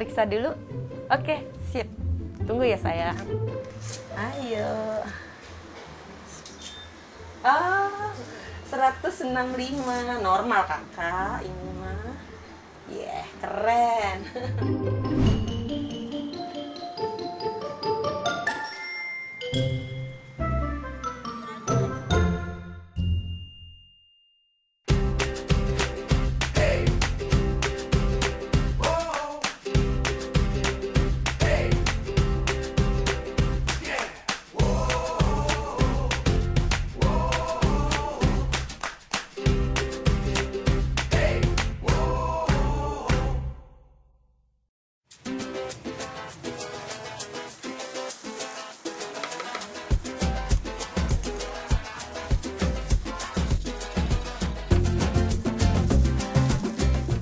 periksa dulu? Oke, sip. Tunggu ya sayang. Ayo. 165 normal kakak ini mah. Keren.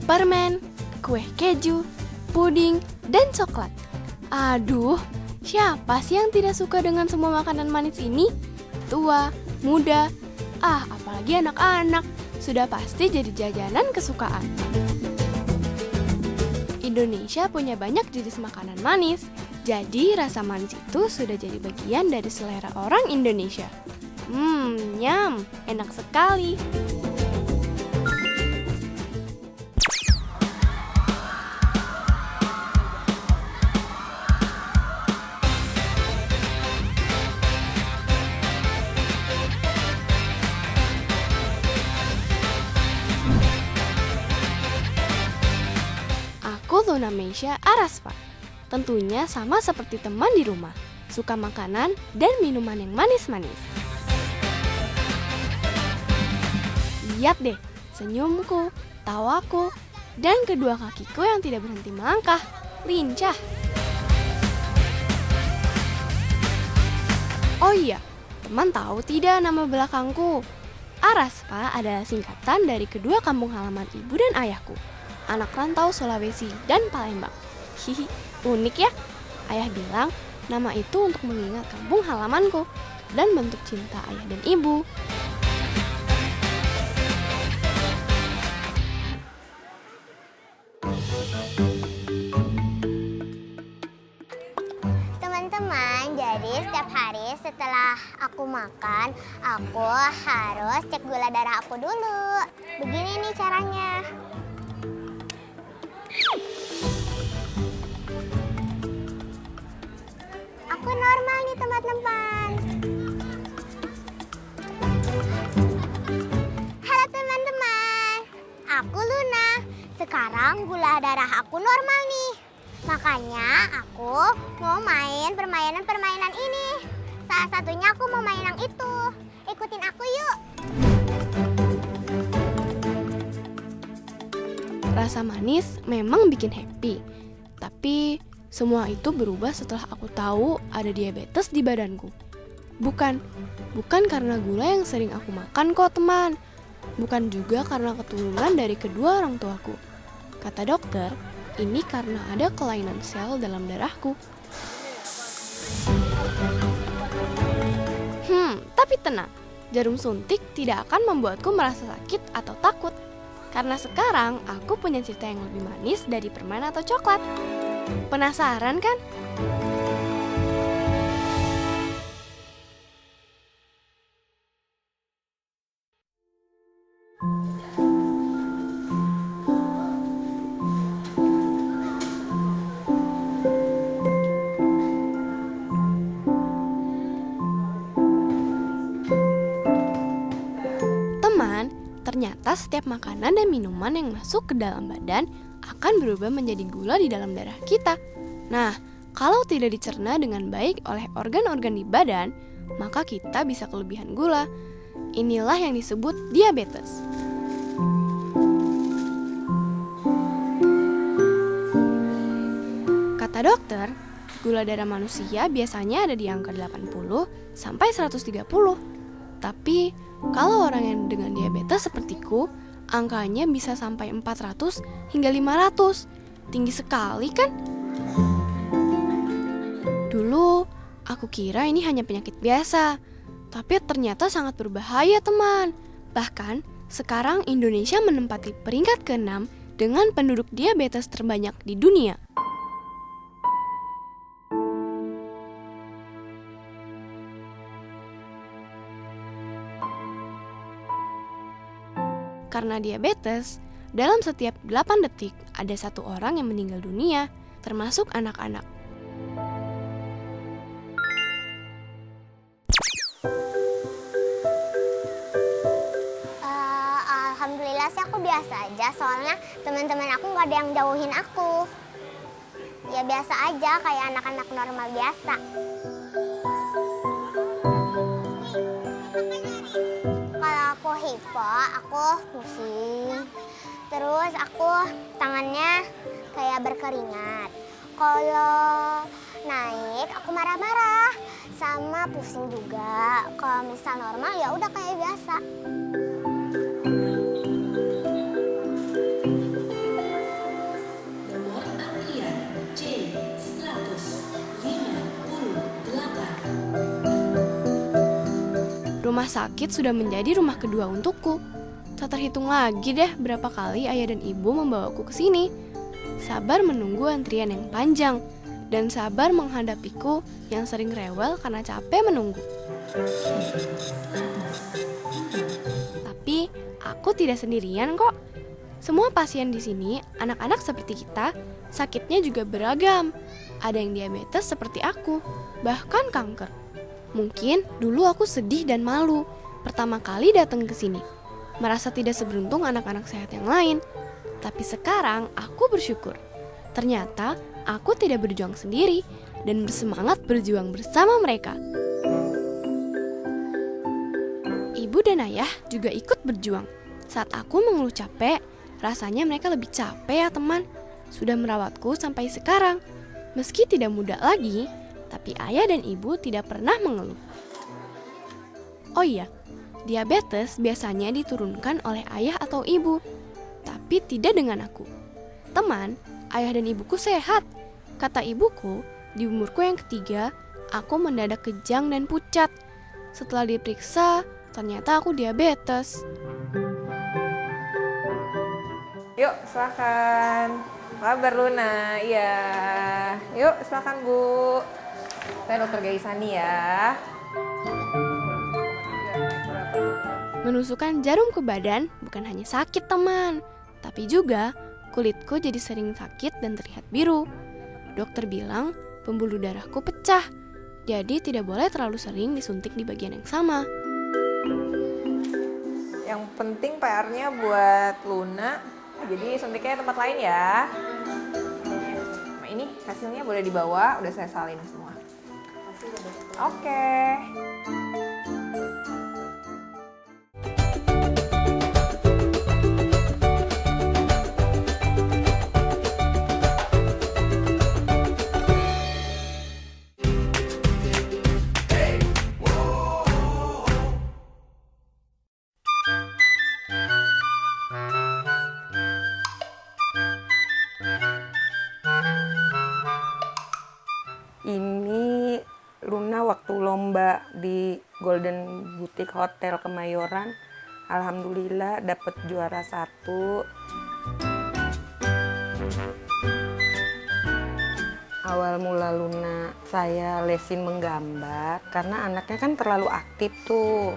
Permen, kue keju, puding, dan coklat. Aduh, siapa sih yang tidak suka dengan semua makanan manis ini? Tua, muda, apalagi anak-anak, sudah pasti jadi jajanan kesukaan. Indonesia punya banyak jenis makanan manis, jadi rasa manis itu sudah jadi bagian dari selera orang Indonesia. Nyam, enak sekali. Aku Luna Meisha Araspa. Tentunya sama seperti teman di rumah, suka makanan dan minuman yang manis-manis. Lihat deh, senyumku, tawaku, dan kedua kakiku yang tidak berhenti melangkah, lincah. Oh iya, teman tahu tidak nama belakangku? Araspa adalah singkatan dari kedua kampung halaman ibu dan ayahku, anak rantau Sulawesi dan Palembang. Unik ya? Ayah bilang nama itu untuk mengingat kampung halamanku dan bentuk cinta ayah dan ibu. Teman-teman, jadi setiap hari setelah aku makan, aku harus cek gula darah aku dulu. Begini nih caranya. Aku normal nih teman-teman. Halo teman-teman, aku Luna. Sekarang gula darah aku normal nih. Makanya aku mau main permainan-permainan ini. Salah satunya aku mau main yang itu. Ikutin aku yuk. Rasa manis memang bikin happy, tapi semua itu berubah setelah aku tahu ada diabetes di badanku. Bukan karena gula yang sering aku makan kok teman. Bukan juga karena keturunan dari kedua orang tuaku. Kata dokter, ini karena ada kelainan sel dalam darahku. Tapi tenang, jarum suntik tidak akan membuatku merasa sakit atau takut. Karena sekarang aku punya cerita yang lebih manis dari permen atau coklat. Penasaran kan? Teman, ternyata setiap makanan dan minuman yang masuk ke dalam badan akan berubah menjadi gula di dalam darah kita. Nah, kalau tidak dicerna dengan baik oleh organ-organ di badan, maka kita bisa kelebihan gula. Inilah yang disebut diabetes. Kata dokter, gula darah manusia biasanya ada di angka 80 sampai 130. Tapi, kalau orang yang dengan diabetes sepertiku, angkanya bisa sampai 400 hingga 500. Tinggi sekali kan? Dulu, aku kira ini hanya penyakit biasa. Tapi ternyata sangat berbahaya teman. Bahkan, sekarang Indonesia menempati peringkat ke-6 dengan penduduk diabetes terbanyak di dunia. Karena diabetes, dalam setiap 8 detik ada 1 orang yang meninggal dunia, termasuk anak-anak. Alhamdulillah sih aku biasa aja, soalnya teman-teman aku nggak ada yang jauhin aku. Ya biasa aja, kayak anak-anak normal biasa. Kalau aku hipo, aku pusing. Terus aku tangannya kayak berkeringat. Kalau naik, aku marah-marah. Sama pusing juga. Kalau misal normal ya udah kayak biasa. Rumah sakit sudah menjadi rumah kedua untukku. Tak terhitung lagi deh berapa kali ayah dan ibu membawaku ke sini. Sabar menunggu antrian yang panjang dan sabar menghadapiku yang sering rewel karena capek menunggu. Tapi aku tidak sendirian kok. Semua pasien di sini, anak-anak seperti kita, sakitnya juga beragam. Ada yang diabetes seperti aku, bahkan kanker. Mungkin dulu aku sedih dan malu pertama kali datang ke sini, merasa tidak seberuntung anak-anak sehat yang lain. Tapi sekarang aku bersyukur. Ternyata aku tidak berjuang sendiri dan bersemangat berjuang bersama mereka. Ibu dan ayah juga ikut berjuang. Saat aku mengeluh capek, rasanya mereka lebih capek ya teman. Sudah merawatku sampai sekarang. Meski tidak mudah lagi, tapi ayah dan ibu tidak pernah mengeluh. Oh iya, diabetes biasanya diturunkan oleh ayah atau ibu, tapi tidak dengan aku. Teman, ayah dan ibuku sehat. Kata ibuku, di umurku yang ketiga, aku mendadak kejang dan pucat. Setelah diperiksa, ternyata aku diabetes. Yuk, silakan. Kabar Luna, iya. Yuk, silakan Bu. Saya Dokter Gaisani ya. Menusukkan jarum ke badan bukan hanya sakit teman, tapi juga kulitku jadi sering sakit dan terlihat biru. Dokter bilang pembuluh darahku pecah, jadi tidak boleh terlalu sering disuntik di bagian yang sama. Yang penting PR-nya buat Luna, jadi suntiknya tempat lain ya. Nah, ini hasilnya boleh dibawa, udah saya salin semua. Oke. Ini Luna waktu lomba di Golden Boutique Hotel Kemayoran. Alhamdulillah dapat juara 1. Awal mula Luna saya lesin menggambar karena anaknya kan terlalu aktif tuh.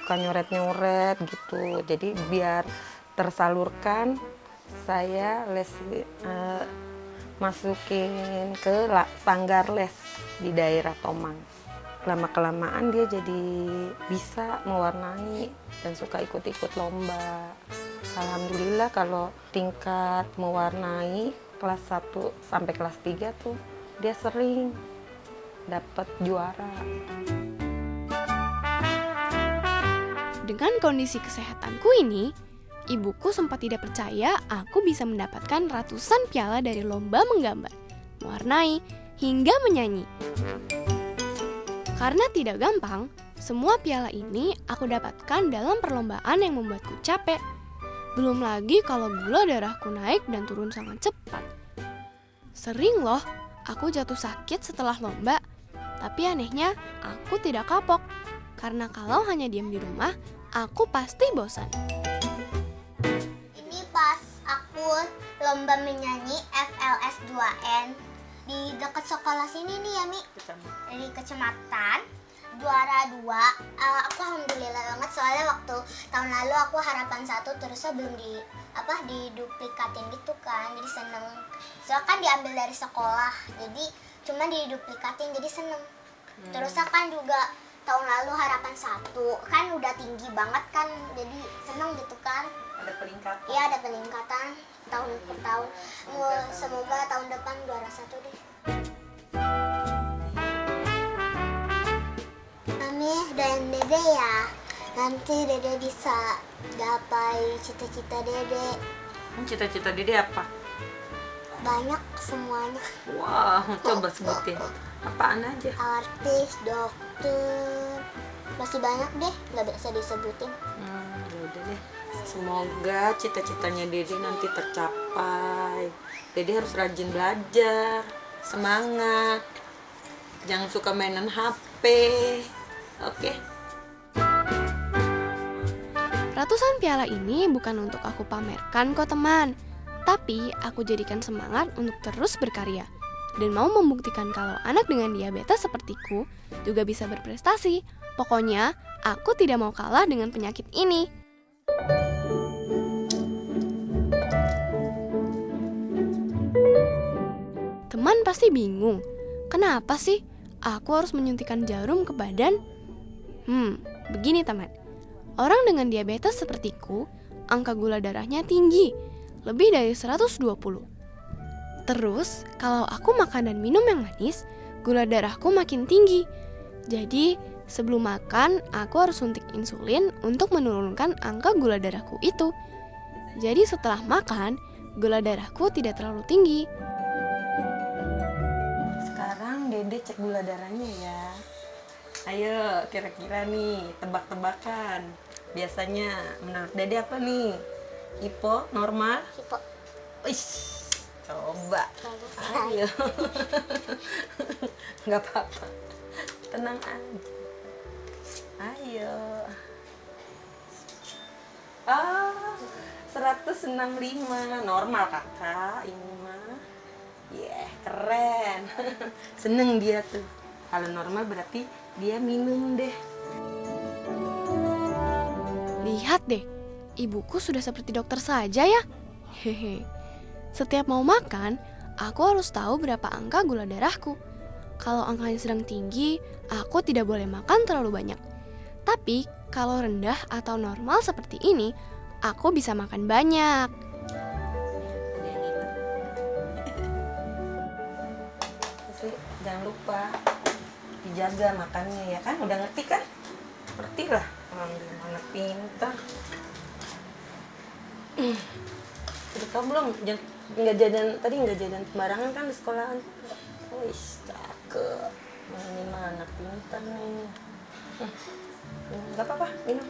Suka nyoret-nyoret gitu. Jadi biar tersalurkan saya masukin ke sanggar les di daerah Tomang. Lama-kelamaan dia jadi bisa mewarnai dan suka ikut-ikut lomba. Alhamdulillah kalau tingkat mewarnai kelas 1 sampai kelas 3 tuh dia sering dapat juara. Dengan kondisi kesehatanku ini, ibuku sempat tidak percaya aku bisa mendapatkan ratusan piala dari lomba menggambar, mewarnai, hingga menyanyi. Karena tidak gampang, semua piala ini aku dapatkan dalam perlombaan yang membuatku capek. Belum lagi kalau gula darahku naik dan turun sangat cepat. Sering loh, aku jatuh sakit setelah lomba, tapi anehnya aku tidak kapok. Karena kalau hanya diam di rumah, aku pasti bosan. Pas aku lomba menyanyi FLS 2N di dekat sekolah sini nih ya Mi, di kecamatan. juara 2, aku alhamdulillah banget soalnya waktu tahun lalu aku harapan 1 terusnya belum diduplikatin gitu kan, jadi seneng. Soalnya kan diambil dari sekolah, jadi cuma diduplikatin jadi seneng. Terusnya kan juga tahun lalu harapan 1 kan udah tinggi banget kan, jadi seneng gitu kan. Ada peningkatan. Iya ada peningkatan tahun per tahun. Semoga tahun depan juara 1 deh. Mami dan Dede ya, nanti Dede bisa gapai cita-cita Dede. Cita-cita Dede apa? Banyak semuanya. Wah, coba sebutin. Apaan aja? Artis, dokter, masih banyak deh, nggak bisa disebutin. Udah deh. Semoga cita-citanya Dede nanti tercapai. Dede harus rajin belajar, semangat, jangan suka mainan HP. Oke. Ratusan piala ini bukan untuk aku pamerkan kok teman, tapi aku jadikan semangat untuk terus berkarya. Dan mau membuktikan kalau anak dengan diabetes sepertiku juga bisa berprestasi. Pokoknya, aku tidak mau kalah dengan penyakit ini. Teman pasti bingung, kenapa sih aku harus menyuntikkan jarum ke badan? Begini teman. Orang dengan diabetes sepertiku, angka gula darahnya tinggi, lebih dari 120. Terus, kalau aku makan dan minum yang manis, gula darahku makin tinggi. Jadi, sebelum makan, aku harus suntik insulin untuk menurunkan angka gula darahku itu. Jadi, setelah makan, gula darahku tidak terlalu tinggi. Sekarang Dede cek gula darahnya ya. Ayo, kira-kira nih, tebak-tebakan. Biasanya, menurut Dede apa nih? Hipo, normal? Hipo. Wih. Coba, ayo. Nggak apa-apa, tenang aja. Ayo. 165, normal kakak, ini mah. Keren. Seneng dia tuh. Kalau normal berarti dia minum deh. Lihat deh, ibuku sudah seperti dokter saja ya. Hehe. Setiap mau makan, aku harus tahu berapa angka gula darahku. Kalau angkanya sedang tinggi, aku tidak boleh makan terlalu banyak. Tapi, kalau rendah atau normal seperti ini, aku bisa makan banyak. Jangan lupa dijaga makannya ya kan? Udah ngerti kan? Ngerti lah. Orang gimana pintar. Udah tau belum? Nggak jajan sembarangan kan di sekolahan. Wih, cakep. Ini mah anak pintar nih. Nggak apa-apa, minum.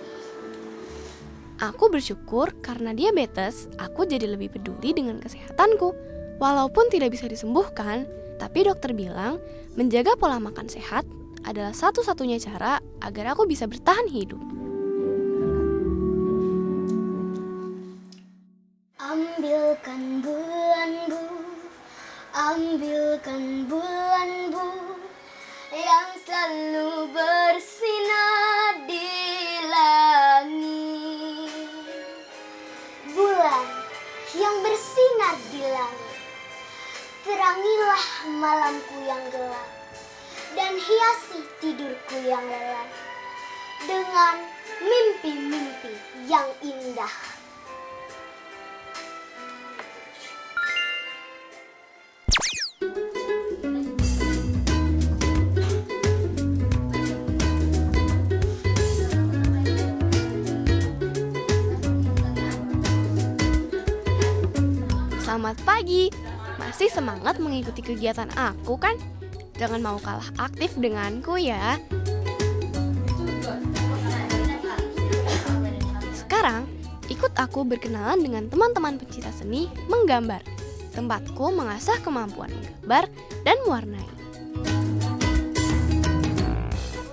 Aku bersyukur karena diabetes, aku jadi lebih peduli dengan kesehatanku. Walaupun tidak bisa disembuhkan, tapi dokter bilang menjaga pola makan sehat adalah satu-satunya cara agar aku bisa bertahan hidup. Ambilkan bulan bu yang selalu bersinar di langit. Bulan yang bersinar di langit, terangilah malamku yang gelap dan hiasi tidurku yang lelap dengan mimpi-mimpi yang indah. Selamat pagi, masih semangat mengikuti kegiatan aku kan? Jangan mau kalah aktif denganku ya. Sekarang, ikut aku berkenalan dengan teman-teman pencinta seni menggambar. Tempatku mengasah kemampuan menggambar dan mewarnai.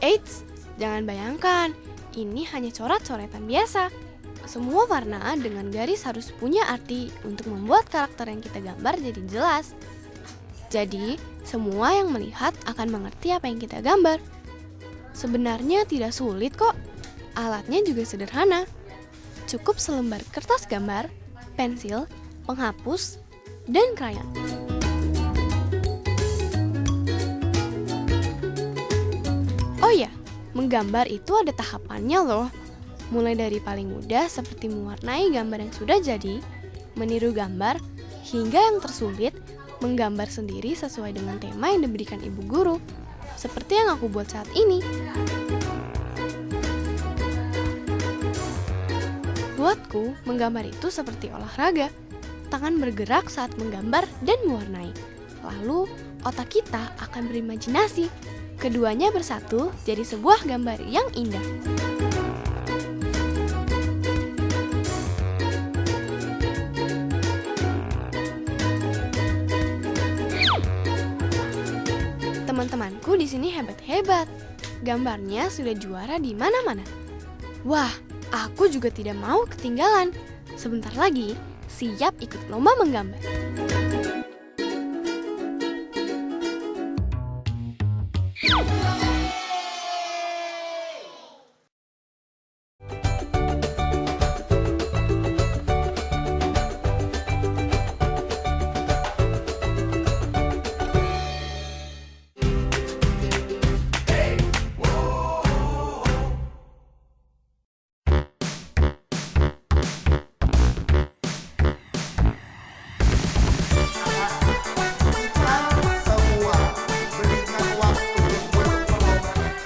Eits, jangan bayangkan, ini hanya coret-coretan biasa. Semua warna dengan garis harus punya arti untuk membuat karakter yang kita gambar jadi jelas. Jadi, semua yang melihat akan mengerti apa yang kita gambar. Sebenarnya tidak sulit kok. Alatnya juga sederhana. Cukup selembar kertas gambar, pensil, penghapus, dan krayon. Oh ya, menggambar itu ada tahapannya loh. Mulai dari paling mudah seperti mewarnai gambar yang sudah jadi, meniru gambar, hingga yang tersulit, menggambar sendiri sesuai dengan tema yang diberikan ibu guru. Seperti yang aku buat saat ini. Buatku, menggambar itu seperti olahraga. Tangan bergerak saat menggambar dan mewarnai. Lalu, otak kita akan berimajinasi. Keduanya bersatu jadi sebuah gambar yang indah. Teman-temanku di sini hebat-hebat. Gambarnya sudah juara di mana-mana. Wah, aku juga tidak mau ketinggalan. Sebentar lagi, siap ikut lomba menggambar.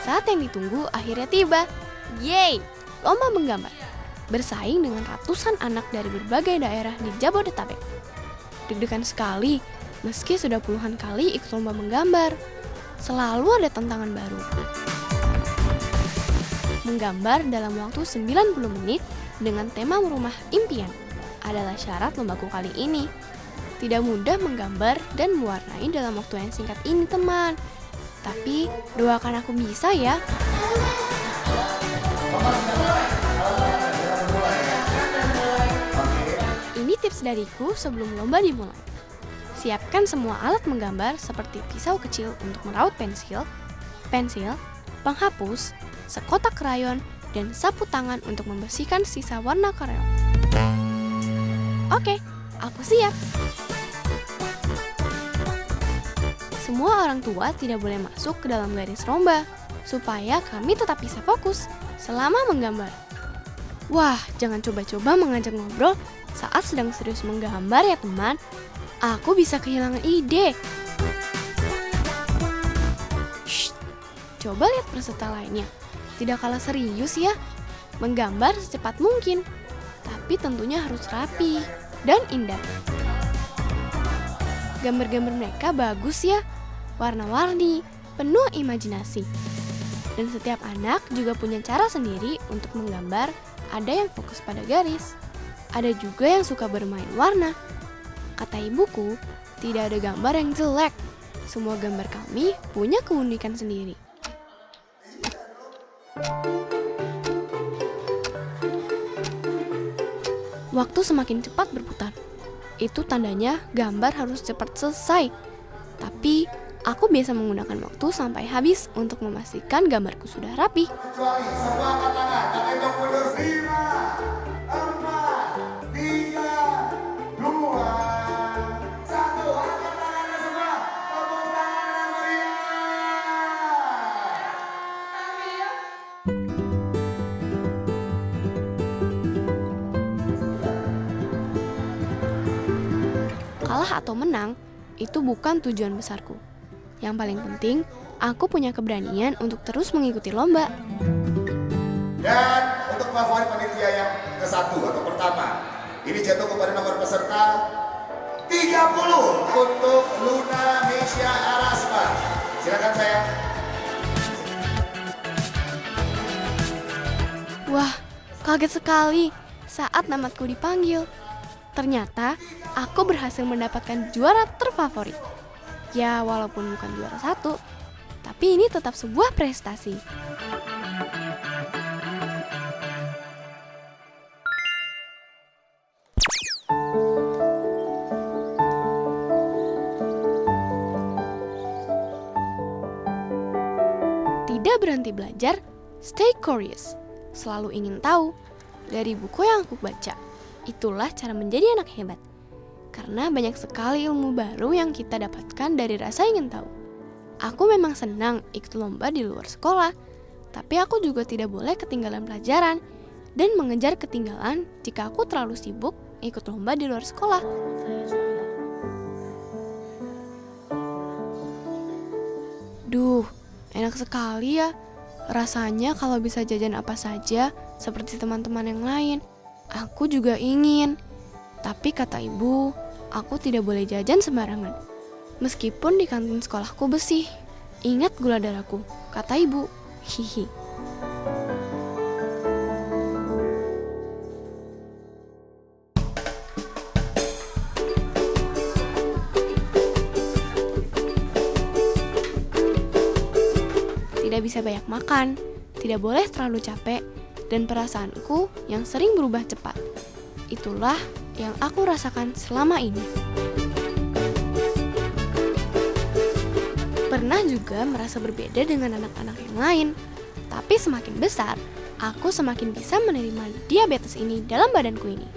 Saat yang ditunggu akhirnya tiba. Yeay, lomba menggambar. Bersaing dengan ratusan anak dari berbagai daerah di Jabodetabek. Deg-degan sekali, meski sudah puluhan kali ikut lomba menggambar. Selalu ada tantangan baru. Menggambar dalam waktu 90 menit dengan tema rumah impian adalah syarat lombaku kali ini. Tidak mudah menggambar dan mewarnai dalam waktu yang singkat ini, teman. Tapi doakan aku bisa ya. Ini tips dariku sebelum lomba dimulai. Siapkan semua alat menggambar seperti pisau kecil untuk meraut pensil, penghapus, sekotak krayon, dan sapu tangan untuk membersihkan sisa warna krayon. Oke, aku siap. Semua orang tua tidak boleh masuk ke dalam garis lomba, supaya kami tetap bisa fokus selama menggambar. Wah, jangan coba-coba mengajak ngobrol saat sedang serius menggambar ya teman. Aku bisa kehilangan ide. Shh, coba lihat peserta lainnya. Tidak kalah serius ya. Menggambar secepat mungkin, tapi tentunya harus rapi dan indah. Gambar-gambar mereka bagus ya. Warna-warni, penuh imajinasi. Dan setiap anak juga punya cara sendiri untuk menggambar. Ada yang fokus pada garis, ada juga yang suka bermain warna. Kata ibuku, tidak ada gambar yang jelek. Semua gambar kami punya keunikan sendiri. Waktu semakin cepat berputar. Itu tandanya gambar harus cepat selesai. Tapi aku biasa menggunakan waktu sampai habis untuk memastikan gambarku sudah rapi. Kecuali semua angkat tangan, tangan yang mundur 5, 4, 3, 2, 1. Angkat tangannya semua, tepuk tangan yang meriah. Kalah atau menang, itu bukan tujuan besarku. Yang paling penting, aku punya keberanian untuk terus mengikuti lomba. Dan untuk favorit panitia yang ke-1 atau pertama, ini jatuh kepada nomor peserta 30 untuk Luna Mesya Arasma. Silakan sayang. Wah, kaget sekali saat namaku dipanggil. Ternyata aku berhasil mendapatkan juara terfavorit. Ya, walaupun bukan juara 1, tapi ini tetap sebuah prestasi. Tidak Tidak berhenti belajar, stay curious. Selalu ingin tahu dari buku yang aku baca. Itulah cara menjadi anak hebat. Karena banyak sekali ilmu baru yang kita dapatkan dari rasa ingin tahu. Aku memang senang ikut lomba di luar sekolah, tapi aku juga tidak boleh ketinggalan pelajaran dan mengejar ketinggalan jika aku terlalu sibuk ikut lomba di luar sekolah. Duh, enak sekali ya. Rasanya kalau bisa jajan apa saja seperti teman-teman yang lain. Aku juga ingin. Tapi kata ibu, aku tidak boleh jajan sembarangan. Meskipun di kantin sekolahku bersih. Ingat gula darahku, kata ibu. Hihi. Tidak bisa banyak makan, tidak boleh terlalu capek, dan perasaanku yang sering berubah cepat. Itulah yang aku rasakan selama ini. Pernah juga merasa berbeda dengan anak-anak yang lain, tapi semakin besar, aku semakin bisa menerima diabetes ini dalam badanku ini.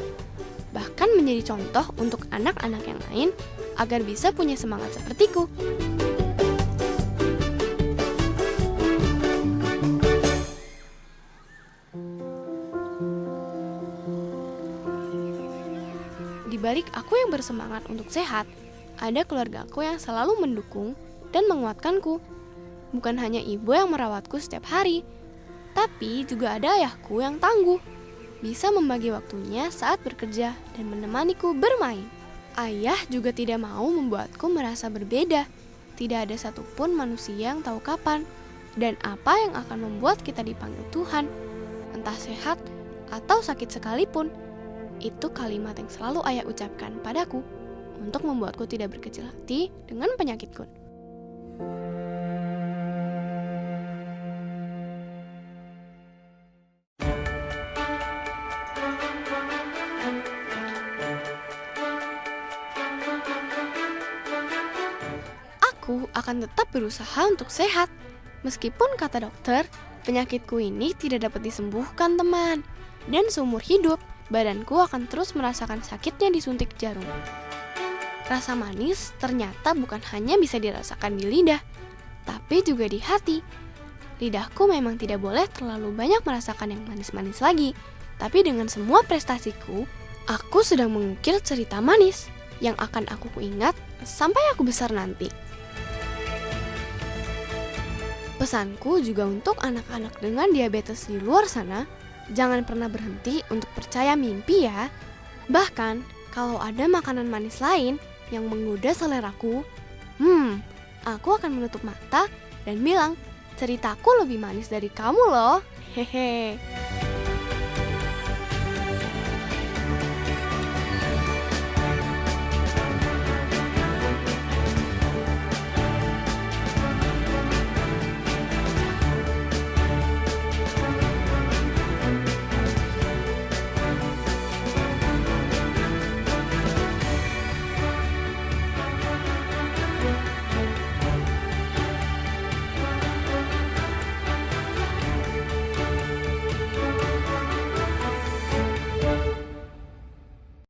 Bahkan menjadi contoh untuk anak-anak yang lain agar bisa punya semangat sepertiku. Di balik aku yang bersemangat untuk sehat, ada keluargaku yang selalu mendukung dan menguatkanku. Bukan hanya ibu yang merawatku setiap hari, tapi juga ada ayahku yang tangguh, bisa membagi waktunya saat bekerja dan menemaniku bermain. Ayah juga tidak mau membuatku merasa berbeda. Tidak ada satupun manusia yang tahu kapan dan apa yang akan membuat kita dipanggil Tuhan, entah sehat atau sakit sekalipun. Itu kalimat yang selalu ayah ucapkan padaku untuk membuatku tidak berkecil hati dengan penyakitku. Aku akan tetap berusaha untuk sehat. Meskipun kata dokter, penyakitku ini tidak dapat disembuhkan, teman. Dan seumur hidup, badanku akan terus merasakan sakitnya disuntik jarum. Rasa manis ternyata bukan hanya bisa dirasakan di lidah, tapi juga di hati. Lidahku memang tidak boleh terlalu banyak merasakan yang manis-manis lagi. Tapi dengan semua prestasiku, aku sedang mengukir cerita manis yang akan aku ingat sampai aku besar nanti. Pesanku juga untuk anak-anak dengan diabetes di luar sana, jangan pernah berhenti untuk percaya mimpi ya. Bahkan, kalau ada makanan manis lain yang menggoda seleraku, aku akan menutup mata dan bilang, ceritaku lebih manis dari kamu loh. Hehe.